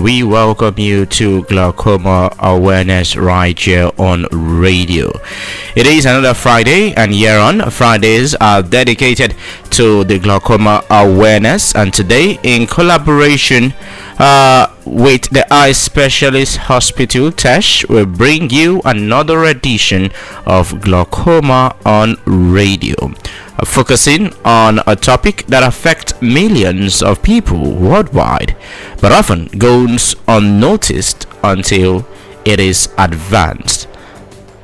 We welcome you to Glaucoma Awareness right here on radio. It is another Friday, and here on Fridays are dedicated to the glaucoma awareness. And today, in collaboration with the Eye Specialist Hospital, Tesh will bring you another edition of Glaucoma on radio, focusing on a topic that affects millions of people worldwide, but often goes unnoticed until it is advanced.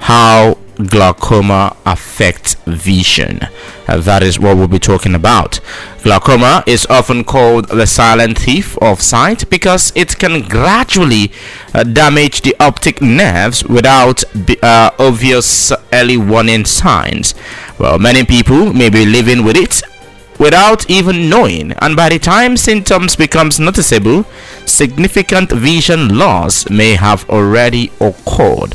How glaucoma affects vision. That is what we'll be talking about. Glaucoma is often called the silent thief of sight because it can gradually damage the optic nerves without obvious early warning signs. Well, many people may be living with it without even knowing, and by the time symptoms becomes noticeable, significant vision loss may have already occurred.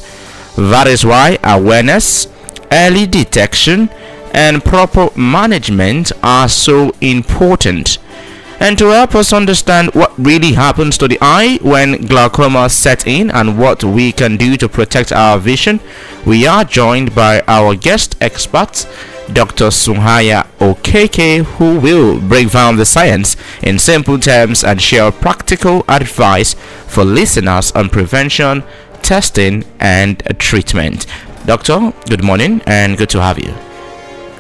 That is why awareness, early detection, and proper management are so important. And to help us understand what really happens to the eye when glaucoma sets in and what we can do to protect our vision, we are joined by our guest expert, Dr. Suhaya Okeke, who will break down the science in simple terms and share practical advice for listeners on prevention, testing, and treatment. Doctor, good morning and good to have you.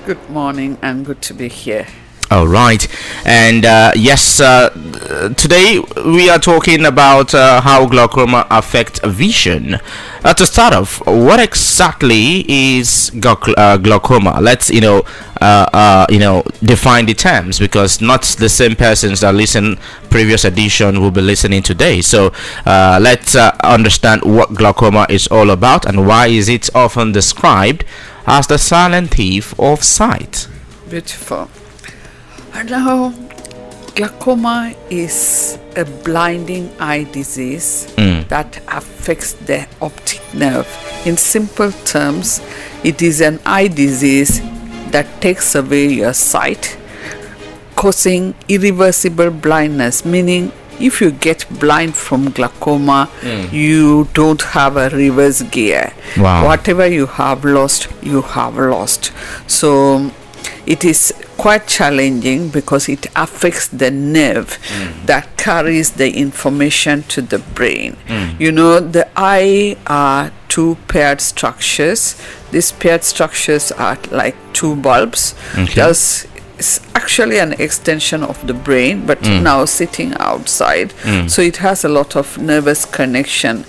Good morning and good to be here. All right, and today we are talking about how glaucoma affects vision. To start off, what exactly is glaucoma? Let's define the terms, because not the same persons that listen previous edition will be listening today. So let's understand what glaucoma is all about and why is it often described as the silent thief of sight. Beautiful. And now, glaucoma is a blinding eye disease that affects the optic nerve. In simple terms, it is an eye disease that takes away your sight, causing irreversible blindness, meaning if you get blind from glaucoma, you don't have a reverse gear. Wow. Whatever you have lost, you have lost. So it is quite challenging because it affects the nerve that carries the information to the brain. You know, the eye are two paired structures. These paired structures are like two bulbs. Okay. It's actually an extension of the brain, but now sitting outside. So it has a lot of nervous connection.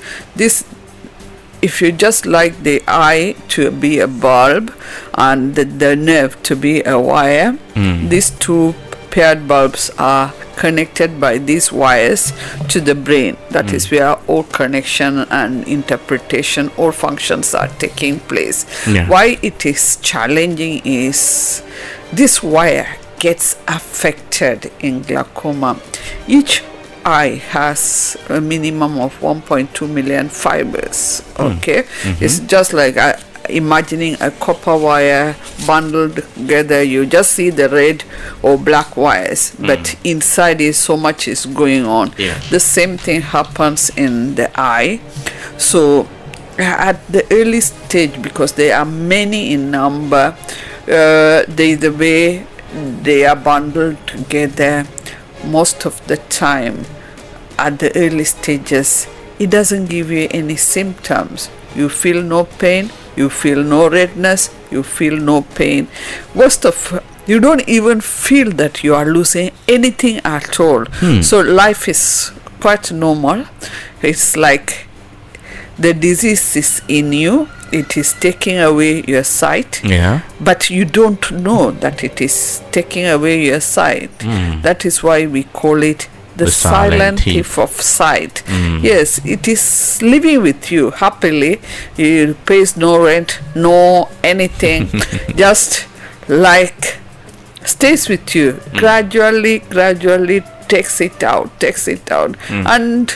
If you just like the eye to be a bulb and the nerve to be a wire, these two paired bulbs are connected by these wires to the brain. That is where all connection and interpretation, all functions are taking place. Yeah. Why it is challenging is this wire gets affected in glaucoma. Each eye has a minimum of 1.2 million fibers. Okay, it's just like imagining a copper wire bundled together. You just see the red or black wires, but inside is so much is going on. Yeah. The same thing happens in the eye. So at the early stage, because there are many in number, the way they are bundled together, most of the time at the early stages, it doesn't give you any symptoms. You feel no pain, you feel no redness, you feel no pain. You don't even feel that you are losing anything at all. So life is quite normal. It's like the disease is in you. It is taking away your sight, but you don't know that it is taking away your sight. That is why we call it the silent thief of sight. Yes, it is living with you happily. It pays no rent, no anything, just like stays with you. Gradually takes it out. And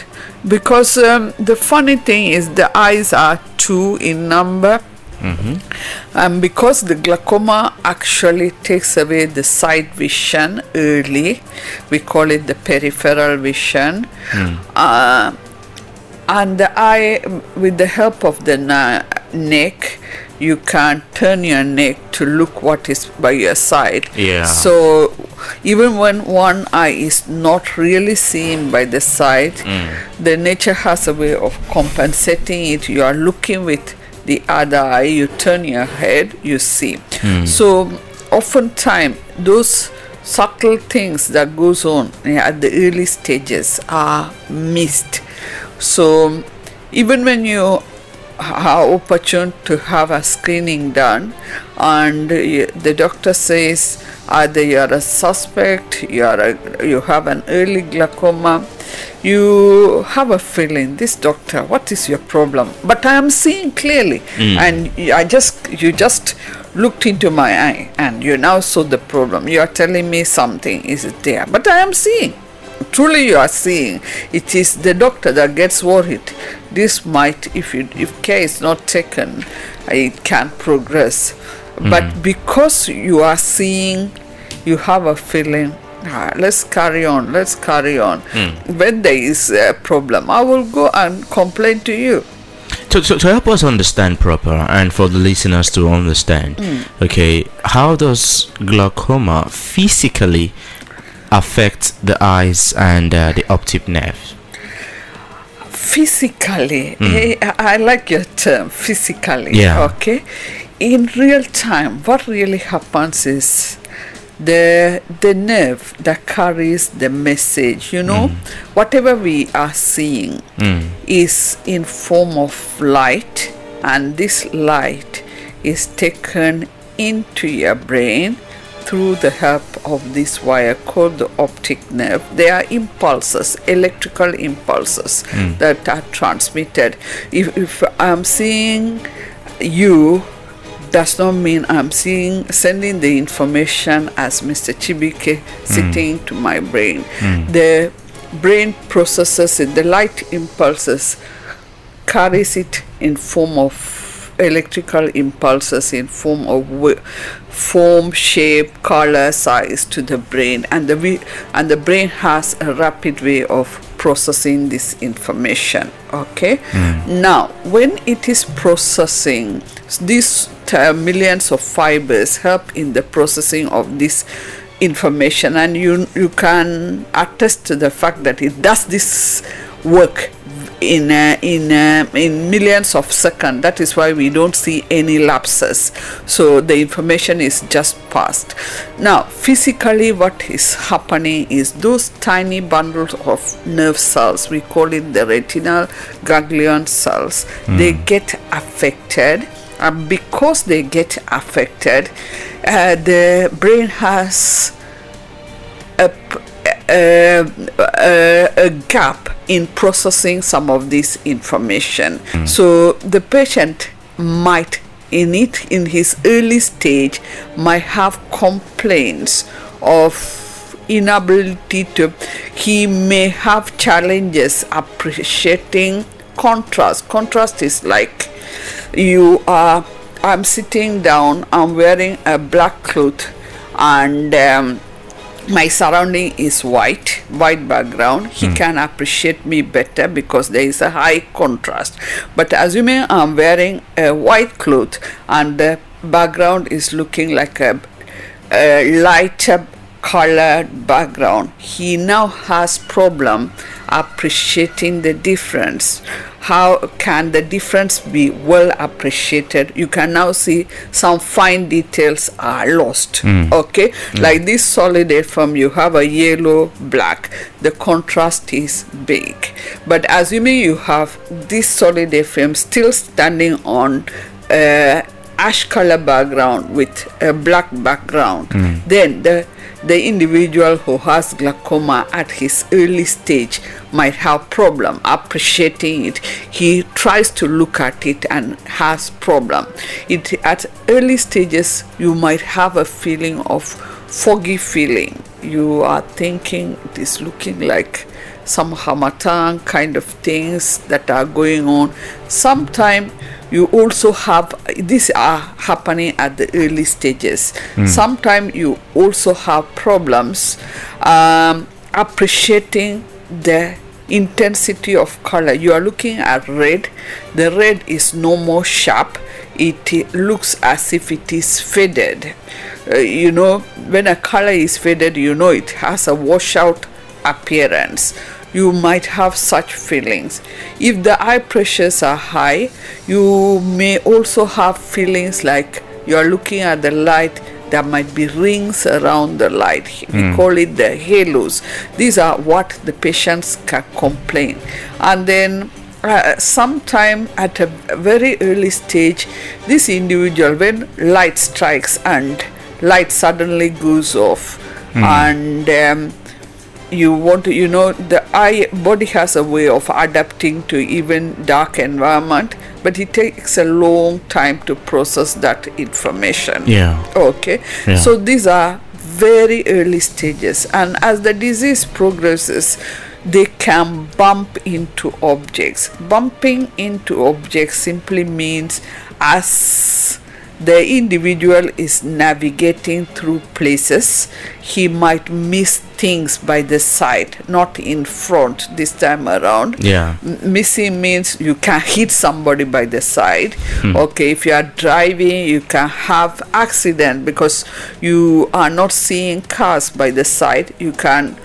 because the funny thing is the eyes are two in number, And because the glaucoma actually takes away the sight vision early, we call it the peripheral vision. And the eye, with the help of the neck, you can turn your neck to look what is by your side. Yeah. So even when one eye is not really seen by the side, the nature has a way of compensating it. You are looking with the other eye, you turn your head, you see. So oftentimes those subtle things that goes on at the early stages are missed. So even when you are opportune to have a screening done and the doctor says either you are a suspect, you have an early glaucoma, you have a feeling, this doctor, what is your problem? But I am seeing clearly, and you just looked into my eye and you now saw the problem. You are telling me something is there, but I am seeing. Truly you are seeing. It is the doctor that gets worried. This might, if care is not taken, it can progress. But because you are seeing, you have a feeling, let's carry on. When there is a problem, I will go and complain to you. To help us understand proper and for the listeners to understand, okay, how does glaucoma physically affect the eyes and the optic nerve? Physically, I like your term, physically. Yeah. Okay. In real time, what really happens is the nerve that carries the message, whatever we are seeing is in form of light, and this light is taken into your brain through the help of this wire called the optic nerve. They are impulses, electrical impulses that are transmitted. If I'm seeing you, does not mean I'm sending the information as Mr. Chibike sitting to my brain. The brain processes it, the light impulses carries it in form of electrical impulses in form of form, shape, color, size to the brain, and the brain has a rapid way of processing this information. Okay. Now when it is processing, these millions of fibers help in the processing of this information, and you can attest to the fact that it does this work in millions of seconds. That is why we don't see any lapses. So the information is just passed. Now physically what is happening is those tiny bundles of nerve cells, we call it the retinal ganglion cells, they get affected, and because they get affected, the brain has a gap in processing some of this information. So the patient might in his early stage might have complaints of inability to, he may have challenges appreciating contrast. Contrast is like I'm sitting down, I'm wearing a black cloth, and my surrounding is white background. He can appreciate me better because there is a high contrast. But assuming I'm wearing a white cloth and the background is looking like a lighter colored background, he now has problem appreciating the difference. How can the difference be well appreciated? You can now see some fine details are lost. Okay, like this solid film, you have a yellow black, the contrast is big. But assuming you have this solid film still standing on ash color background with a black background, then the individual who has glaucoma at his early stage might have problem appreciating it. He tries to look at it and has problem. At early stages, you might have a feeling of foggy feeling. You are thinking it is looking like some harmattan kind of things that are going on. Sometimes you also have, these are happening at the early stages. Sometimes you also have problems appreciating the intensity of color. You are looking at red. The red is no more sharp. It looks as if it is faded. When a color is faded, it has a washout appearance. You might have such feelings. If the eye pressures are high, you may also have feelings like you are looking at the light. There might be rings around the light. We call it the halos. These are what the patients can complain. And then sometime at a very early stage, this individual, when light strikes and light suddenly goes off, and the body has a way of adapting to even dark environment, but it takes a long time to process that information. Okay. So these are very early stages, and as the disease progresses, they can bump into objects. Bumping into objects simply means as the individual is navigating through places, he might miss things by the side, not in front this time around. Missing means you can hit somebody by the side. Okay, if you are driving, you can have accident because you are not seeing cars by the side. You can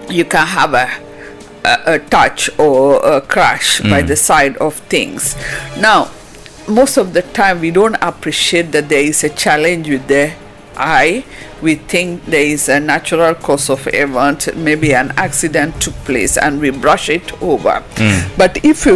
have a touch or a crash by the side of things. Now, most of the time we don't appreciate that there is a challenge with the eye. We think there is a natural cause of event, maybe an accident took place, and we brush it over. But if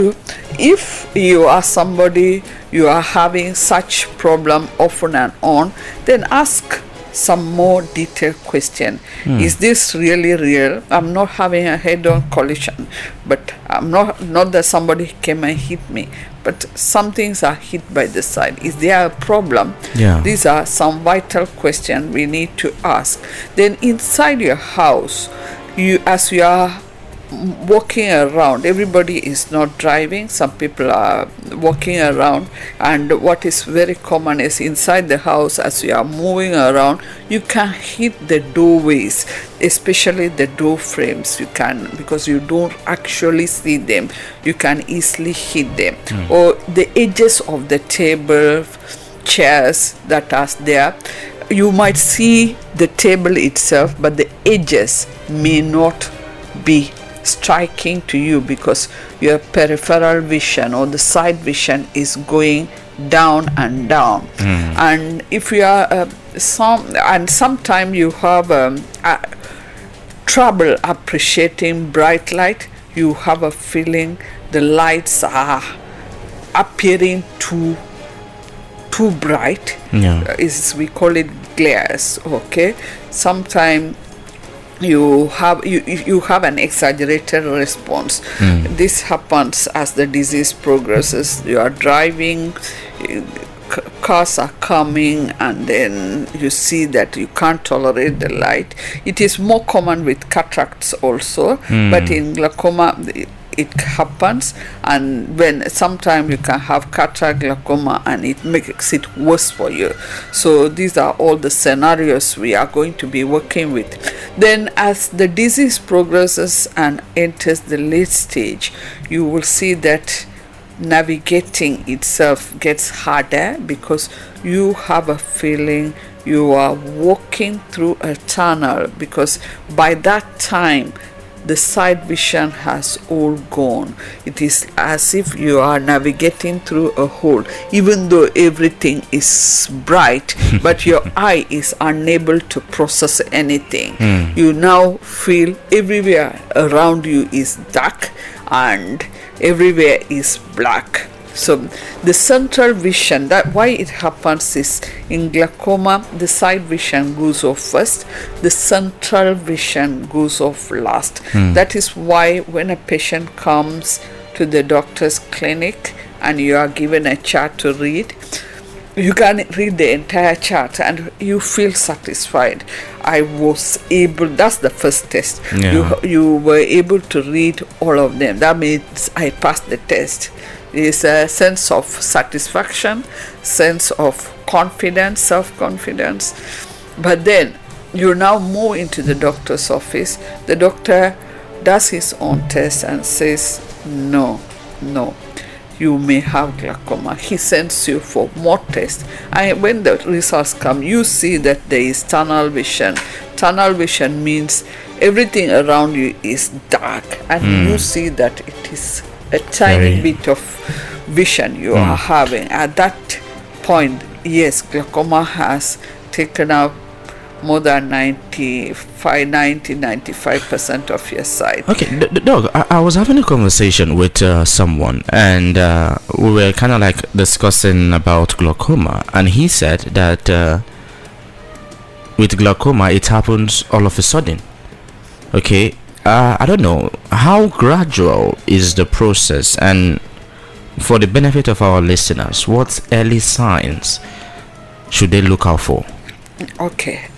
you are somebody, you are having such problem often and on, then ask some more detailed question. Is this really real? I'm not having a head-on collision, but I'm not that somebody came and hit me, but some things are hit by the side. Is there a problem? These are some vital questions we need to ask. Then inside your house, as you are walking around, everybody is not driving, some people are walking around, and what is very common is inside the house, as you are moving around, you can hit the doorways, especially the door frames. You can, because you don't actually see them, you can easily hit them. Or the edges of the table, chairs that are there, you might see the table itself, but the edges may not be striking to you because your peripheral vision or the side vision is going down and down. And if you are sometimes you have trouble appreciating bright light, you have a feeling the lights are appearing too bright. We call it glares. Okay, sometimes you have an exaggerated response. This happens as the disease progresses. You are driving, cars are coming, and then you see that you can't tolerate the light. It is more common with cataracts also, but in glaucoma it happens, and when sometimes you can have cataract, glaucoma, and it makes it worse for you. So these are all the scenarios we are going to be working with. Then as the disease progresses and enters the late stage, you will see that navigating itself gets harder because you have a feeling you are walking through a tunnel, because by that time the side vision has all gone. It is as if you are navigating through a hole, even though everything is bright, but your eye is unable to process anything. You now feel everywhere around you is dark and everywhere is black. So the central vision, that why it happens is in glaucoma the side vision goes off first, the central vision goes off last. That is why when a patient comes to the doctor's clinic and you are given a chart to read, you can read the entire chart and you feel satisfied. I was able, that's the first test. Yeah. You were able to read all of them. That means I passed the test. It's a sense of satisfaction, sense of confidence, self-confidence. But then you now move into the doctor's office. The doctor does his own test and says, no, you may have glaucoma. He sends you for more tests. And when the results come, you see that there is tunnel vision. Tunnel vision means everything around you is dark, and you see that it is a tiny bit of vision you are having. At that point, yes, glaucoma has taken up more than 95% of your sight. Okay, Doc, I was having a conversation with someone, and we were kind of like discussing about glaucoma, and he said that with glaucoma it happens all of a sudden. Okay, I don't know how gradual is the process, and for the benefit of our listeners, what early signs should they look out for? Okay.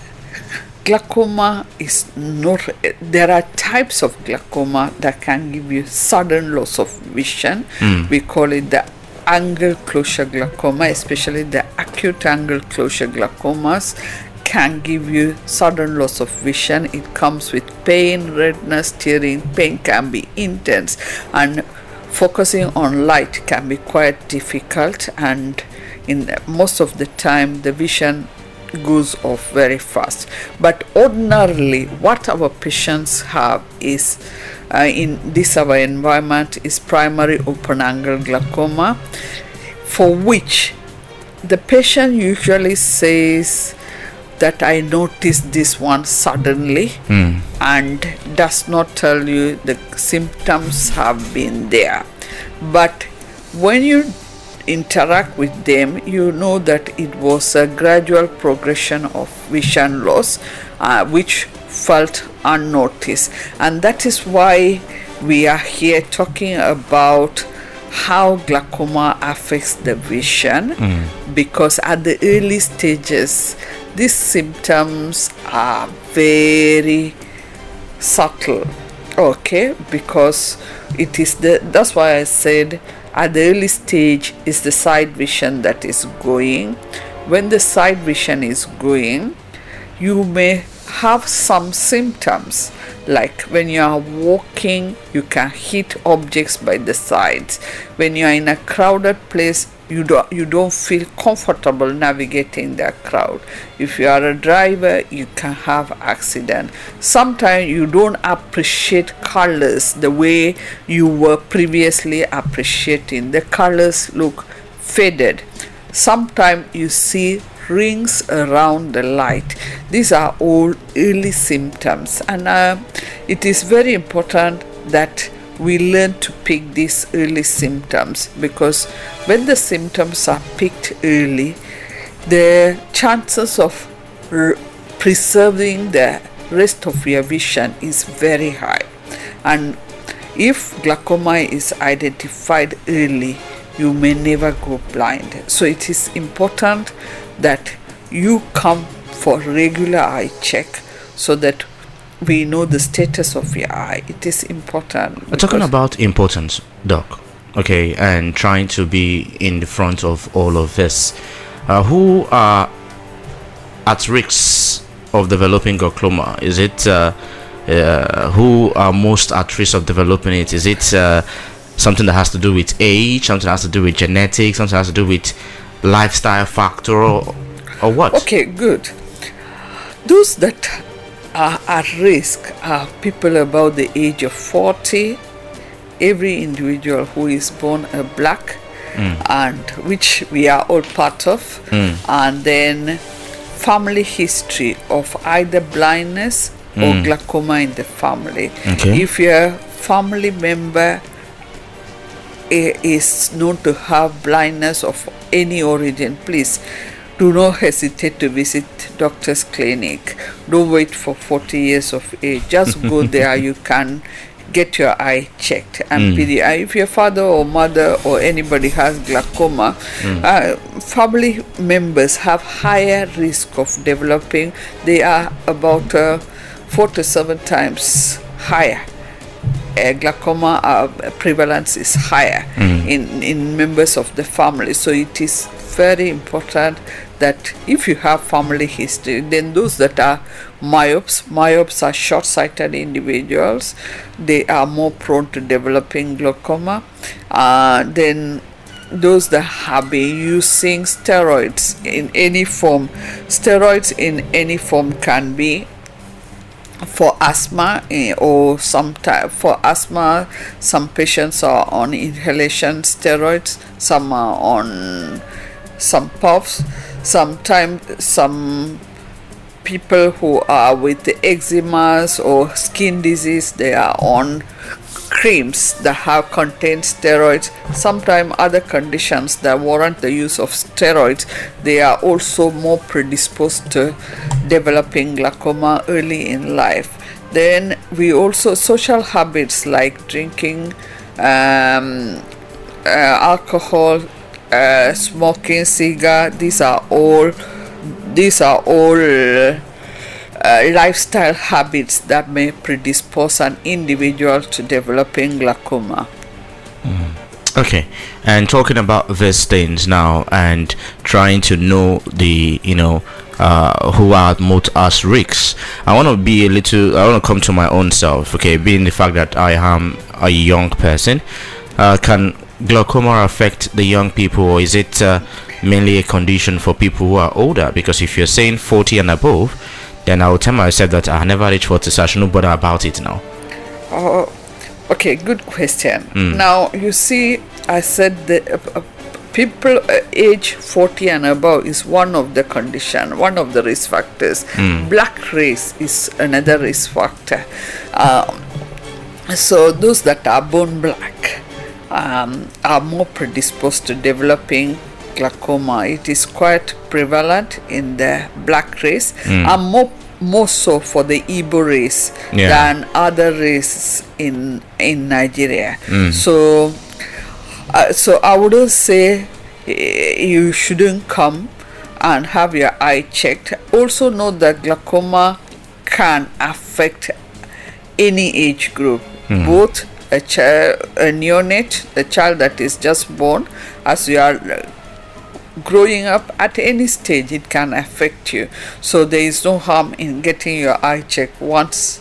Glaucoma is not, there are types of glaucoma that can give you sudden loss of vision. We call it the angle closure glaucoma, especially the acute angle closure glaucomas can give you sudden loss of vision. It comes with pain, redness, tearing. Pain can be intense, and focusing on light can be quite difficult, and in most of the time the vision goes off very fast. But ordinarily what our patients have is in this our environment is primary open angle glaucoma, for which the patient usually says that I noticed this one suddenly and does not tell you the symptoms have been there. But when you interact with them, you know that it was a gradual progression of vision loss which felt unnoticed. And that is why we are here talking about how glaucoma affects the vision, because at the early stages these symptoms are very subtle. Okay, because it is that's why I said at the early stage is the side vision that is going. When the side vision is going, you may have some symptoms, like when you are walking you can hit objects by the sides. When you are in a crowded place, you don't feel comfortable navigating the crowd. If you are a driver, you can have accident. Sometimes you don't appreciate colors the way you were previously appreciating. The colors look faded. Sometimes you see rings around the light. These are all early symptoms, and it is very important that we learn to pick these early symptoms, because when the symptoms are picked early, the chances of preserving the rest of your vision is very high. And if glaucoma is identified early, you may never go blind. So it is important that you come for regular eye check so that we know the status of your eye. It is important. We're talking about importance, Doc, okay, and trying to be in the front of all of this. Who are at risk of developing glaucoma? Is it who are most at risk of developing it? Is it something that has to do with age, something that has to do with genetics, something that has to do with lifestyle factor, or what? Okay, good. Those that are at risk are people about the age of 40, every individual who is born a black, and which we are all part of, and then family history of either blindness or glaucoma in the family. Okay. If your family member is known to have blindness of any origin, please do not hesitate to visit doctor's clinic. Don't wait for 40 years of age. Just go there. You can get your eye checked and be the eye. If your father or mother or anybody has glaucoma, family members have higher risk of developing. They are about 4 to 7 times higher. Glaucoma prevalence is higher in members of the family. So it is very important that if you have family history, then those that are myopes are short-sighted individuals, they are more prone to developing glaucoma. Then those that have been using steroids in any form, can be for asthma, or sometimes for asthma some patients are on inhalation steroids, some are on some puffs. Sometimes some people who are with the eczemas or skin disease, they are on creams that have contained steroids. Sometimes other conditions that warrant the use of steroids, they are also more predisposed to developing glaucoma early in life. Then we also, social habits like drinking alcohol, smoking, cigar, these are all lifestyle habits that may predispose an individual to developing glaucoma. Okay, and talking about these things now and trying to know the who are most at risks, I want to come to my own self. Okay, being the fact that I am a young person, can glaucoma affect the young people, or is it mainly a condition for people who are older? Because if you're saying 40 and above, then I will tell myself that I never reached 40, so I shouldn't bother about it now. Okay, good question. Now you see, I said that people age 40 and above is one of the condition, one of the risk factors. Black race is another risk factor. So those that are born black are more predisposed to developing glaucoma. It is quite prevalent in the black race, and more so for the Igbo race than other races in Nigeria. So I wouldn't say you shouldn't come and have your eye checked. Also know that glaucoma can affect any age group, both a neonate, the child that is just born, as you are growing up, at any stage it can affect you. So there is no harm in getting your eye checked once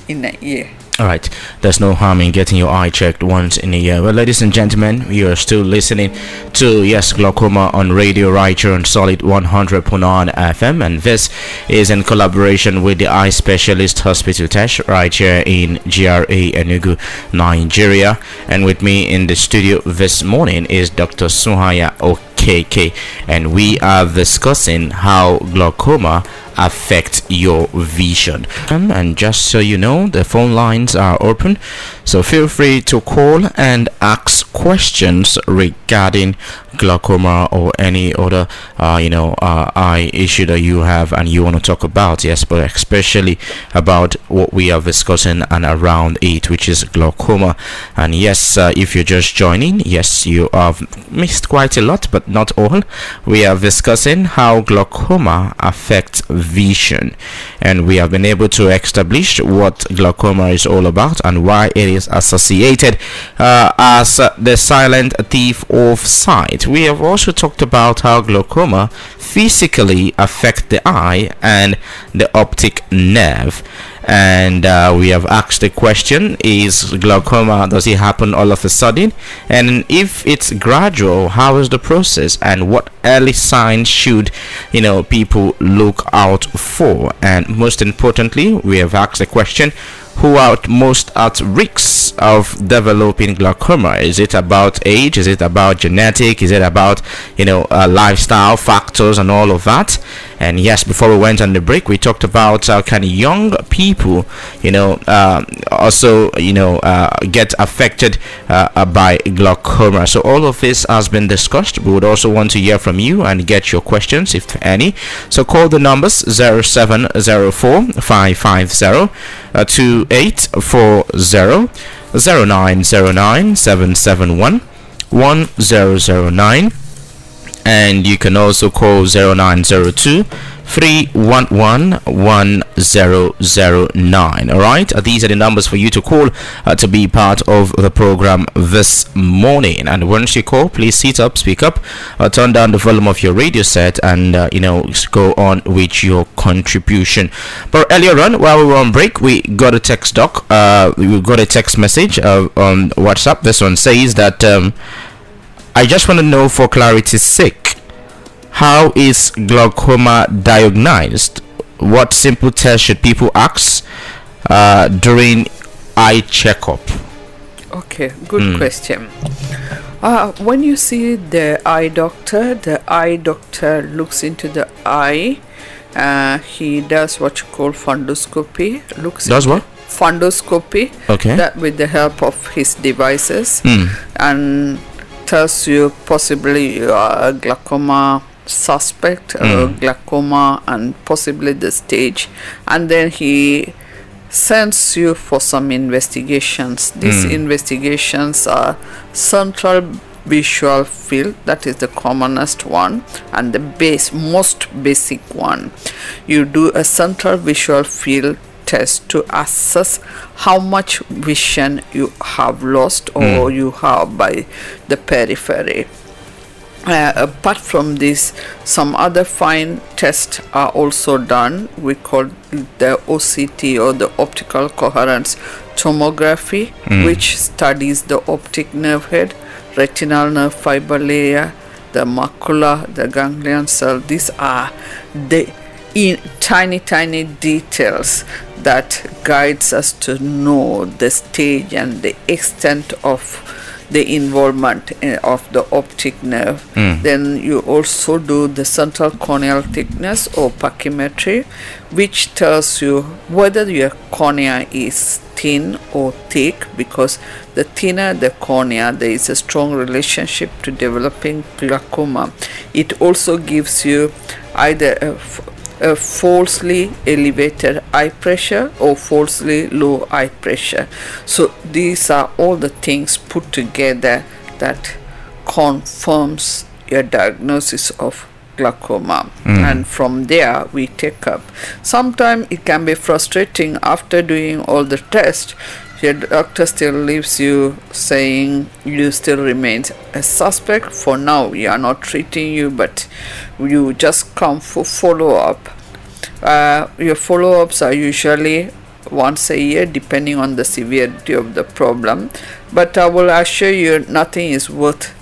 in a year. All right, there's no harm in getting your eye checked once in a year. Well, ladies and gentlemen, you are still listening to Glaucoma on radio right here on Solid 100.9 FM, and this is in collaboration with the Eye Specialist Hospital Test right here in GRA Enugu, Nigeria. And with me in the studio this morning is Dr. Suhaya OKK, and we are discussing how glaucoma affect your vision. And just so you know, the phone lines are open, so feel free to call and ask questions regarding glaucoma or any other eye issue that you have and you want to talk about. Yes, but especially about what we are discussing and around it, which is glaucoma. And yes, if you're just joining, yes, you have missed quite a lot, but not all. We are discussing how glaucoma affects vision, and we have been able to establish what glaucoma is all about and why it is associated as the silent thief of sight. We have also talked about how glaucoma physically affects the eye and the optic nerve. And we have asked the question, is glaucoma, does it happen all of a sudden? And if it's gradual, how is the process, and what early signs should people look out for? And most importantly, we have asked the question, who are most at risk of developing glaucoma? Is it about age? Is it about genetic? Is it about lifestyle factors and all of that? And yes, before we went on the break, we talked about how can young people also get affected by glaucoma. So all of this has been discussed. We would also want to hear from you and get your questions, if any. So call the numbers 0704 550 0840 0909 771 1009, and you can also call 0902 311 1009. All right, these are the numbers for you to call to be part of the program this morning. And once you call, please sit up, speak up, turn down the volume of your radio set, and go on with your contribution. But earlier on, while we were on break, we got a text we got a text message on WhatsApp. This one says that I just want to know, for clarity's sake, how is glaucoma diagnosed? What simple tests should people ask during eye checkup? Okay, good question. When you see the eye doctor looks into the eye. He does what you call fundoscopy. Does what? Fundoscopy. Okay. That with the help of his devices, and tells you possibly you are a glaucoma suspect, glaucoma, and possibly the stage, and then he sends you for some investigations. These investigations are central visual field, that is the commonest one and the most basic one. You do a central visual field test to assess how much vision you have lost or you have by the periphery. Apart from this, some other fine tests are also done. We call the OCT, or the optical coherence tomography, which studies the optic nerve head, retinal nerve fiber layer, the macula, the ganglion cell. These are the tiny details that guides us to know the stage and the extent of the involvement of the optic nerve. Then you also do the central corneal thickness, or pachymetry, which tells you whether your cornea is thin or thick, because the thinner the cornea, there is a strong relationship to developing glaucoma. It also gives you either a falsely elevated eye pressure or falsely low eye pressure. So these are all the things put together that confirms your diagnosis of glaucoma, and from there we take up. Sometimes it can be frustrating after doing all the tests. Your doctor still leaves you saying you still remain a suspect. For now, we are not treating you, but you just come for follow-up. Your follow-ups are usually once a year, depending on the severity of the problem. But I will assure you, nothing is worth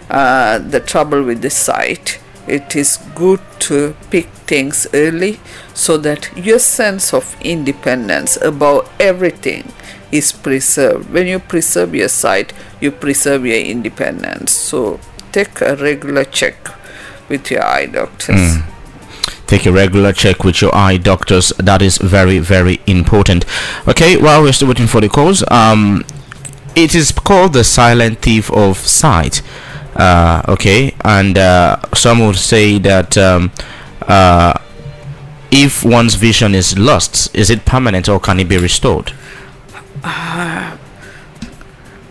the trouble with the sight. It is good to pick things early so that your sense of independence about everything is preserved. When you preserve your sight, you preserve your independence. So take a regular check with your eye doctors. Take a regular check with your eye doctors. That is very, very important. Okay, while we're still waiting for the calls, it is called the silent thief of sight. Okay, and some would say that if one's vision is lost, is it permanent or can it be restored?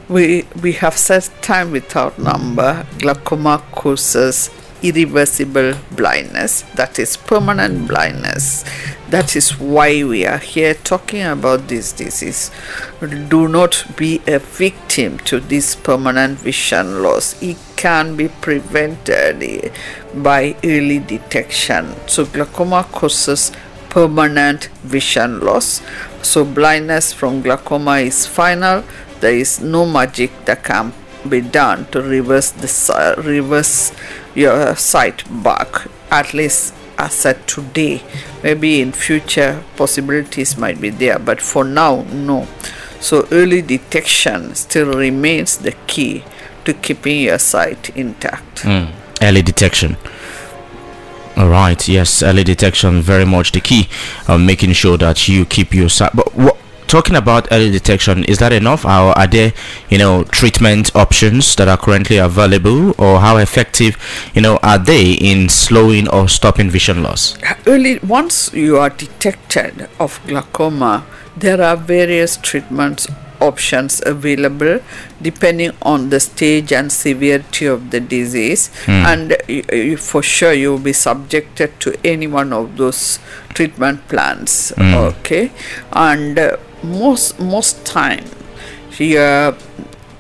We have said time without number, glaucoma causes irreversible blindness, that is permanent blindness. That is why we are here talking about this disease. Do not be a victim to this permanent vision loss. It can be prevented by early detection. So glaucoma causes permanent vision loss. So blindness from glaucoma is final. There is no magic that can be done to reverse your sight back, at least as at today. Maybe in future possibilities might be there, but for now, no. So early detection still remains the key to keeping your sight intact. Early detection. All right, yes, early detection, very much the key of making sure that you keep your sight. But talking about early detection, is that enough, or are there, treatment options that are currently available, or how effective, are they in slowing or stopping vision loss? Once you are detected of glaucoma, there are various treatments options available depending on the stage and severity of the disease, and for sure you will be subjected to any one of those treatment plans. Okay, and most time your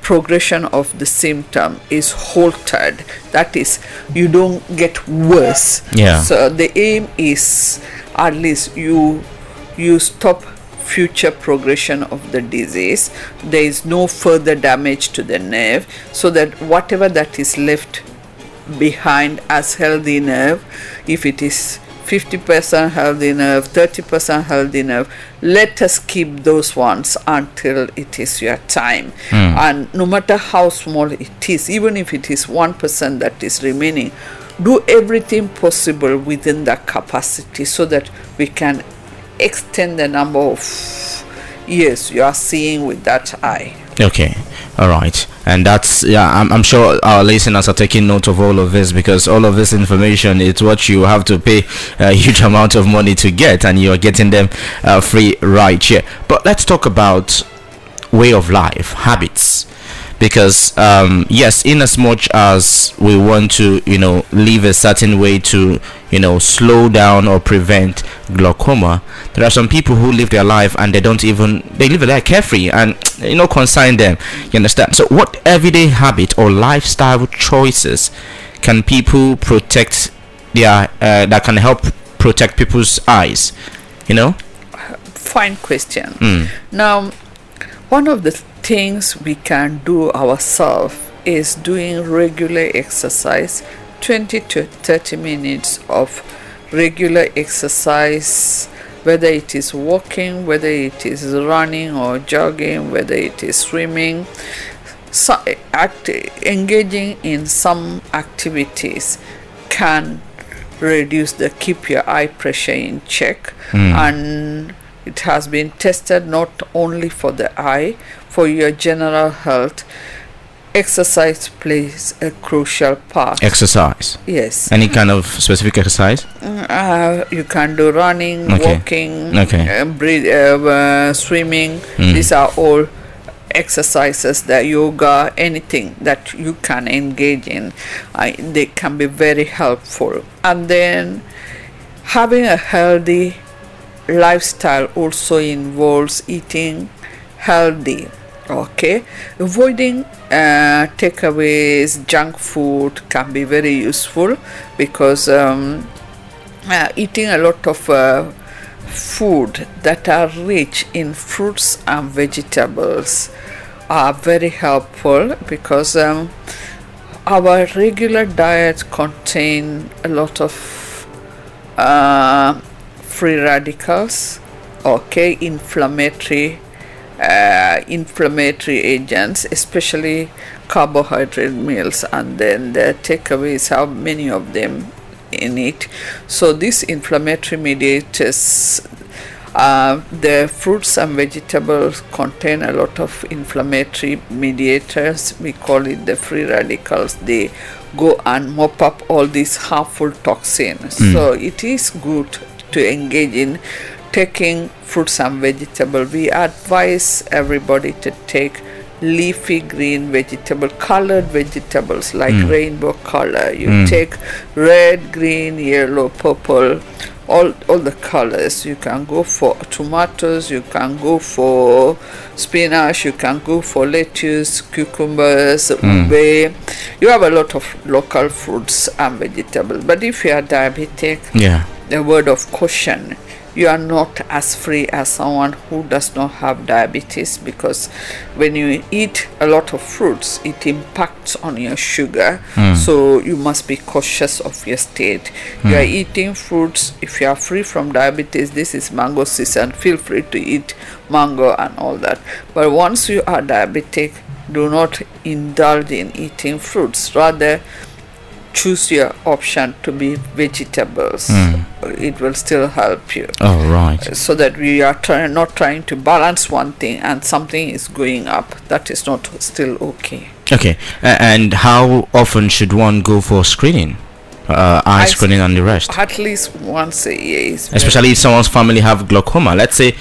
progression of the symptom is halted, that is, you don't get worse. So the aim is at least you stop future progression of the disease. There is no further damage to the nerve, so that whatever that is left behind as healthy nerve, if it is 50% healthy nerve, 30% healthy nerve, let us keep those ones until it is your time. And no matter how small it is, even if it is 1% that is remaining, do everything possible within that capacity so that we can extend the number of years you are seeing with that eye. Okay, all right, and that's I'm sure our listeners are taking note of all of this, because all of this information is what you have to pay a huge amount of money to get, and you're getting them free right here. But let's talk about way of life, habits, because yes, in as much as we want to live a certain way to slow down or prevent glaucoma, there are some people who live their life and they live a life carefree and consign them, you understand? So what everyday habit or lifestyle choices can people protect their that can help protect people's eyes? Fine question. Now, one of the things we can do ourselves is doing regular exercise, 20 to 30 minutes of regular exercise, whether it is walking, whether it is running or jogging, whether it is swimming. So, engaging in some activities can keep your eye pressure in check, and it has been tested not only for the eye, for your general health. Exercise plays a crucial part. Exercise? Yes. Any kind of specific exercise? You can do running, walking, swimming. These are all exercises, the yoga, anything that you can engage in. They can be very helpful. And then having a healthy lifestyle also involves eating healthy. Okay, avoiding takeaways, junk food can be very useful, because eating a lot of food that are rich in fruits and vegetables are very helpful, because our regular diet contain a lot of free radicals, inflammatory agents, especially carbohydrate meals, and then the takeaways have many of them in it. So these inflammatory mediators, the fruits and vegetables contain a lot of inflammatory mediators. We call it the free radicals. They go and mop up all these harmful toxins. So it is good to engage in taking fruits and vegetables. We advise everybody to take leafy green vegetable, colored vegetables like rainbow color. You take red, green, yellow, purple, all the colors. You can go for tomatoes, you can go for spinach, you can go for lettuce, cucumbers, ube. You have a lot of local fruits and vegetables. But if you are diabetic, a word of caution: you are not as free as someone who does not have diabetes, because when you eat a lot of fruits, it impacts on your sugar. So you must be cautious of your state. You are eating fruits. If you are free from diabetes, this is mango season, feel free to eat mango and all that. But once you are diabetic, do not indulge in eating fruits. Rather, choose your option to be vegetables. it will still help you. Oh, right. So that we are not trying to balance one thing and something is going up. That is not still okay. Okay. And how often should one go for screening? Eye screening and the rest. At least once a year. Especially if someone's family have glaucoma. Let's say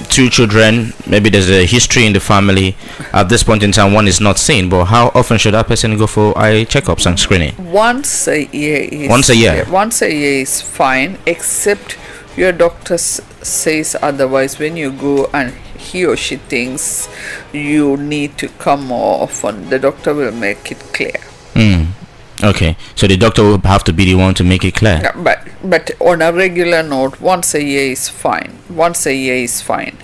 two children, maybe there's a history in the family. At this point in time, one is not seen. But how often should that person go for eye checkups and screening? Once a year. Once a year? Once a year is fine, except your doctor says otherwise. When you go and he or she thinks you need to come more often, the doctor will make it clear. Okay, so the doctor will have to be the one to make it clear. Yeah, but on a regular note, once a year is fine. Once a year is fine.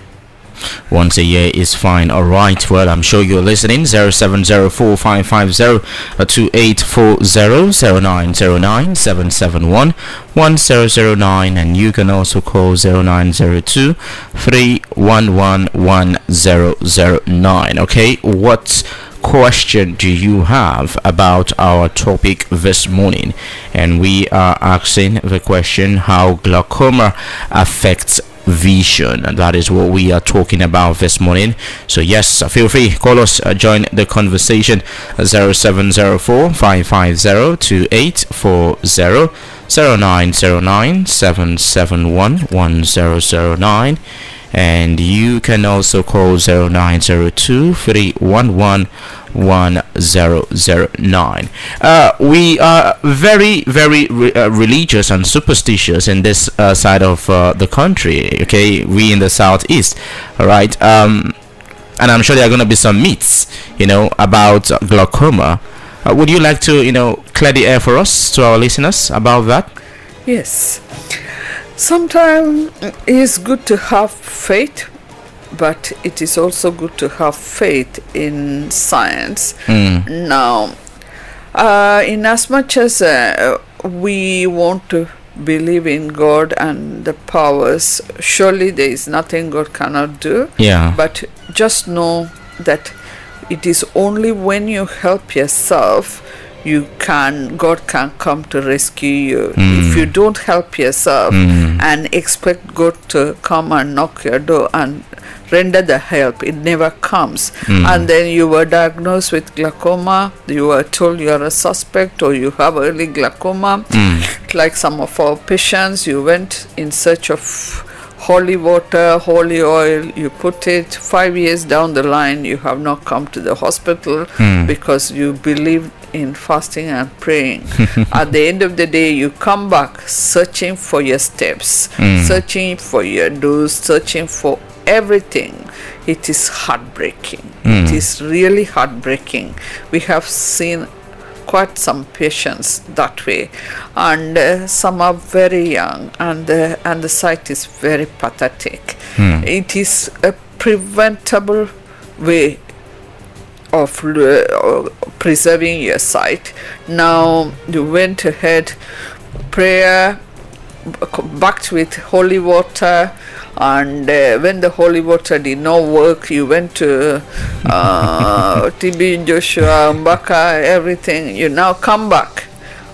Once a year is fine. All right. Well, I'm sure you're listening. 0704-550-2840-0909-771-1009, and you can also call 0902-311-1009. Okay, what question do you have about our topic this morning? And we are asking the question, how glaucoma affects vision, and that is what we are talking about this morning. So yes, feel free, call us, join the conversation. 0704-550-2840, 0909-771-1009, and you can also call 0902-311-1009. We are very religious and superstitious in this side of the country. Okay, we in the southeast. All right, and I'm sure there are going to be some myths, about glaucoma. Would you like to, clear the air for us, to our listeners, about that? Yes. Sometimes it's good to have faith, but it is also good to have faith in science. Now, in as much as we want to believe in God and the powers, surely there is nothing God cannot do. Yeah. But just know that it is only when you help yourself God can come to rescue you. If you don't help yourself and expect God to come and knock your door and render the help, it never comes. And then you were diagnosed with glaucoma, you were told you are a suspect or you have early glaucoma. Like some of our patients, you went in search of holy water, holy oil, you put it, 5 years down the line you have not come to the hospital because you believed in fasting and praying. At the end of the day, you come back searching for your steps, searching for your do's, searching for everything. It is heartbreaking. It is really heartbreaking. We have seen quite some patients that way, and some are very young, and the sight is very pathetic. It is a preventable way of preserving your sight. Now you went ahead, prayer backed with holy water, and when the holy water did not work, you went to TB, Joshua, Mbaka, everything. You now come back,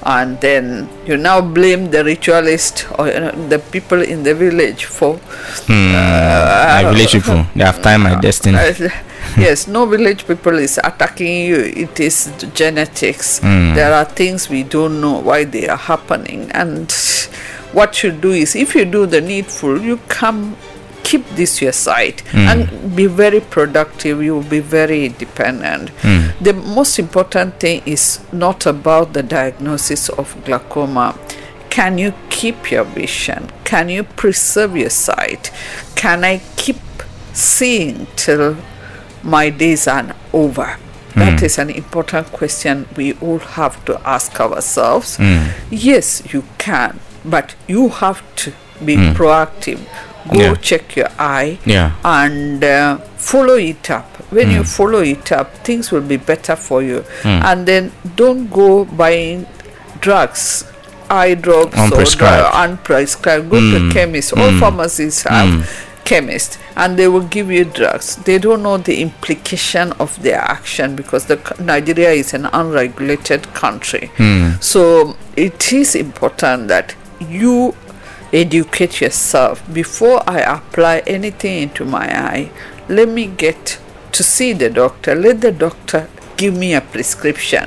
and then you now blame the ritualist or the people in the village for village people, they have time my destiny. Yes, no village people is attacking you. It is genetics. There are things we don't know why they are happening, and what you do is, if you do the needful, you keep this your sight and be very productive. You will be very independent. The most important thing is not about the diagnosis of glaucoma. Can you keep your vision? Can you preserve your sight? Can I keep seeing till my days are over? That is an important question we all have to ask ourselves. Yes, you can, but you have to be proactive. Go check your eye and follow it up. When you follow it up, things will be better for you. And then don't go buying drugs, eye drops, unprescribed. or unprescribed. Go to chemists. All pharmacies have chemist, and they will give you drugs. They don't know the implication of their action because Nigeria is an unregulated country. So it is important that you educate yourself. Before I apply anything into my eye, let me get to see the doctor. Let the doctor give me a prescription,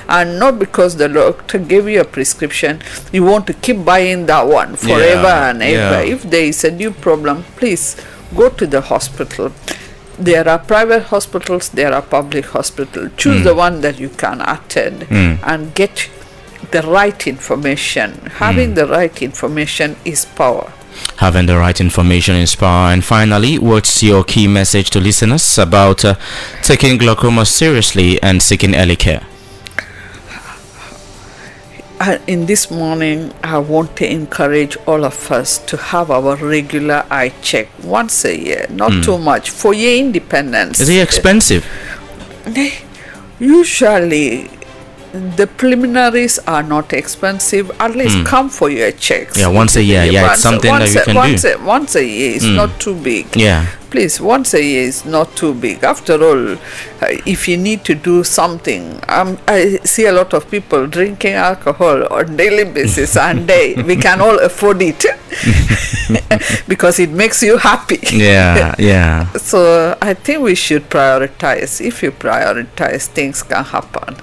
and not because the doctor gave you a prescription you want to keep buying that one forever and ever. If there is a new problem, please go to the hospital. There are private hospitals, there are public hospitals. Choose the one that you can attend and get the right information. Having the right information is power. Having the right information is power. And finally, what's your key message to listeners about taking glaucoma seriously and seeking early care? In this morning, I want to encourage all of us to have our regular eye check once a year, not too much, for your independence. Is it expensive? Usually, the preliminaries are not expensive. At least come for your checks. Yeah, once a year. Yeah, it's something that you can do. Once a year is not too big. Yeah. Please, once a year is not too big. After all, if you need to do something, I see a lot of people drinking alcohol on daily basis, and we can all afford it because it makes you happy. Yeah. So I think we should prioritize. If you prioritize, things can happen.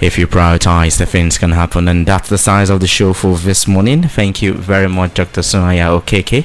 If you prioritize, the things can happen. And that's the size of the show for this morning. Thank you very much, Dr. Sonia Okeke.